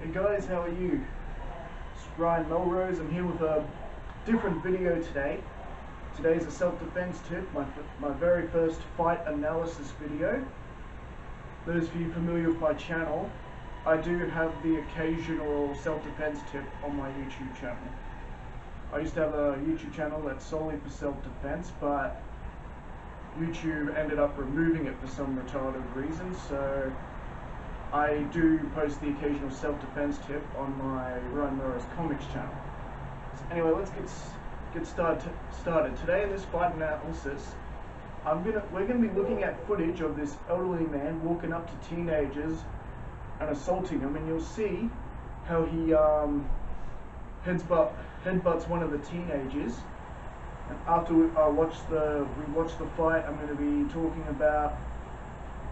Hey guys, how are you? It's Ryan Melrose. I'm here with a different video today. Today's a self-defense tip, my very first fight analysis video. Those of you familiar with my channel, I do have the occasional self-defense tip on my YouTube channel. I used to have a YouTube channel that's solely for self-defense, but YouTube ended up removing it for some retarded reason, so I do post the occasional self-defense tip on my Ryan Melrose Comics channel. So anyway, let's get started. Today in this fight analysis, we're gonna be looking at footage of this elderly man walking up to teenagers and assaulting them, and you'll see how he headbutts one of the teenagers. And after we watch the fight, I'm going to be talking about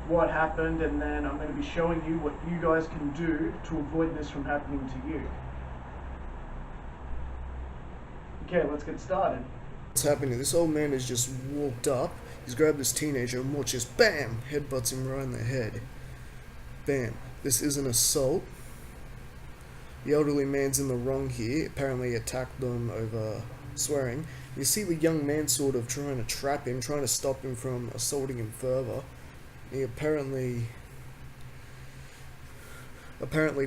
what happened, and then I'm going to be showing you what you guys can do to avoid this from happening to you. Okay, let's get started. What's happening? This old man has just walked up, he's grabbed this teenager and watch just BAM! Headbutts him right in the head. Bam. This is an assault. The elderly man's in the wrong here. Apparently attacked them over swearing. You see the young man sort of trying to trap him, trying to stop him from assaulting him further. He apparently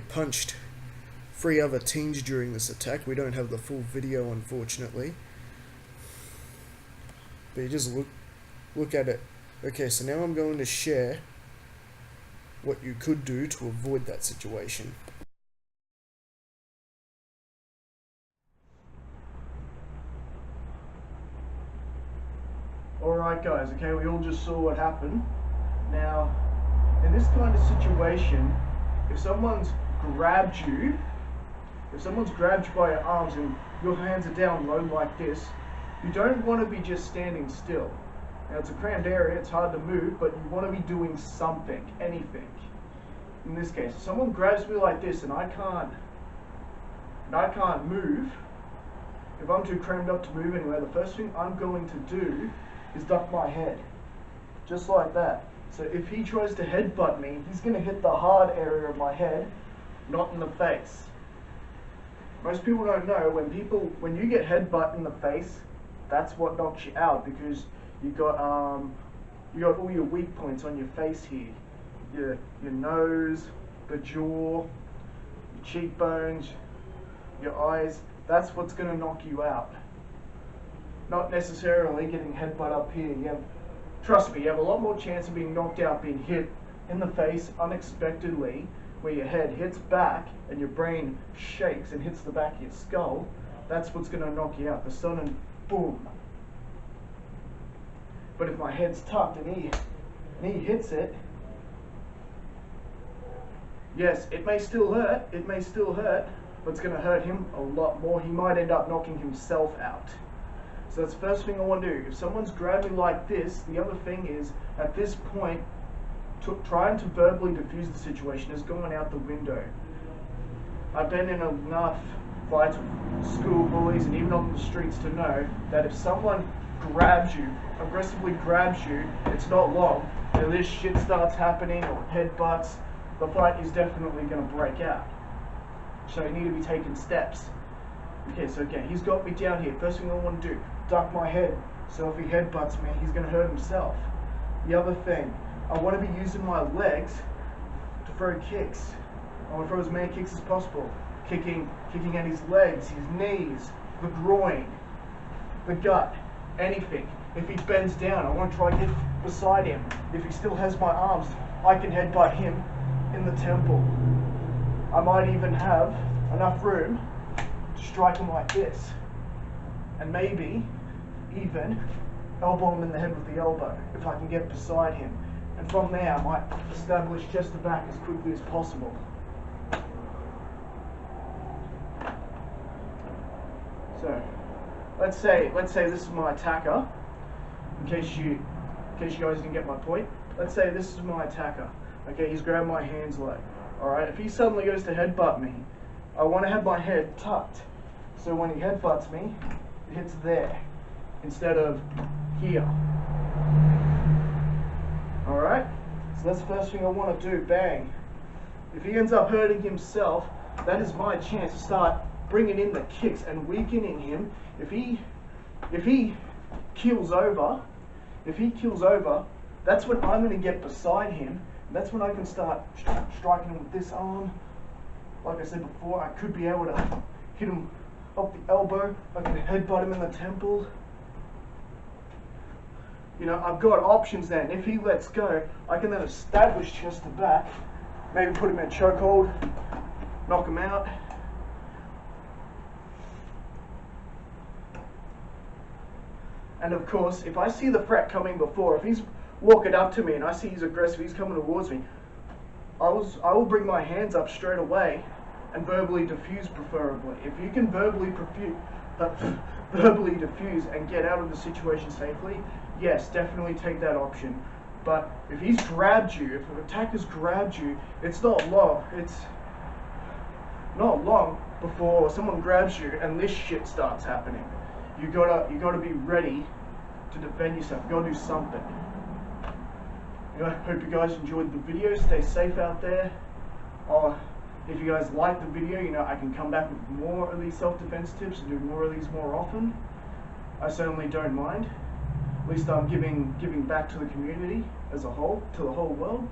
punched 3 other teens during this attack. We don't have the full video, unfortunately. But you just look at it. Okay, so now I'm going to share what you could do to avoid that situation. Alright guys, okay, we all just saw what happened. Now, in this kind of situation, if someone's grabbed you by your arms and your hands are down low like this, you don't want to be just standing still. Now it's a crammed area, it's hard to move, but you want to be doing something, anything. In this case, if someone grabs me like this and I can't move, if I'm too crammed up to move anywhere, the first thing I'm going to do is duck my head, just like that. So if he tries to headbutt me, he's going to hit the hard area of my head, not in the face. Most people don't know, when you get headbutt in the face, that's what knocks you out, because you got all your weak points on your face here. Your nose, the jaw, your cheekbones, your eyes. That's what's going to knock you out. Not necessarily getting headbutt up here. Trust me, you have a lot more chance of being knocked out, being hit in the face unexpectedly, where your head hits back and your brain shakes and hits the back of your skull. That's what's going to knock you out. The sudden boom. But if my head's tucked and he hits it, yes, it may still hurt, but it's going to hurt him a lot more. He might end up knocking himself out. So that's the first thing I want to do. If someone's grabbed me like this, the other thing is, at this point, trying to verbally diffuse the situation is going out the window. I've been in enough fights with school bullies and even on the streets to know that if someone aggressively grabs you, it's not long, and this shit starts happening, or headbutts, the fight is definitely going to break out. So you need to be taking steps. Okay, so again, he's got me down here. First thing I want to do, duck my head. So if he headbutts me, he's going to hurt himself. The other thing, I want to be using my legs to throw kicks. I want to throw as many kicks as possible. Kicking at his legs, his knees, the groin, the gut, anything. If he bends down, I want to try to get beside him. If he still has my arms, I can headbutt him in the temple. I might even have enough room to strike him like this, and maybe even elbow him in the head with the elbow if I can get beside him, and from there I might establish just the back as quickly as possible. So let's say this is my attacker, in case you guys didn't get my point. Let's say this is my attacker. Okay, he's grabbed my hands low. Alright, if he suddenly goes to headbutt me, I want to have my head tucked. So when he headbutts me, it hits there instead of here. Alright? So that's the first thing I want to do. Bang. If he ends up hurting himself, that is my chance to start bringing in the kicks and weakening him. If he keels over, that's when I'm going to get beside him. And that's when I can start striking him with this arm. Like I said before, I could be able to hit him off the elbow. I can headbutt him in the temple. You know, I've got options then. If he lets go, I can then establish chest to back. Maybe put him in a chokehold, knock him out. And of course, if I see the threat coming before, if he's walking up to me and I see he's aggressive, he's coming towards me, I will bring my hands up straight away and verbally diffuse, preferably. If you can verbally diffuse and get out of the situation safely, yes, definitely take that option. But if he's grabbed you, if an attacker's grabbed you, it's not long before someone grabs you and this shit starts happening. You gotta be ready to defend yourself. You gotta do something. I hope you guys enjoyed the video. Stay safe out there. If you guys like the video, I can come back with more of these self-defense tips and do more of these more often. I certainly don't mind. At least I'm giving back to the community as a whole, to the whole world.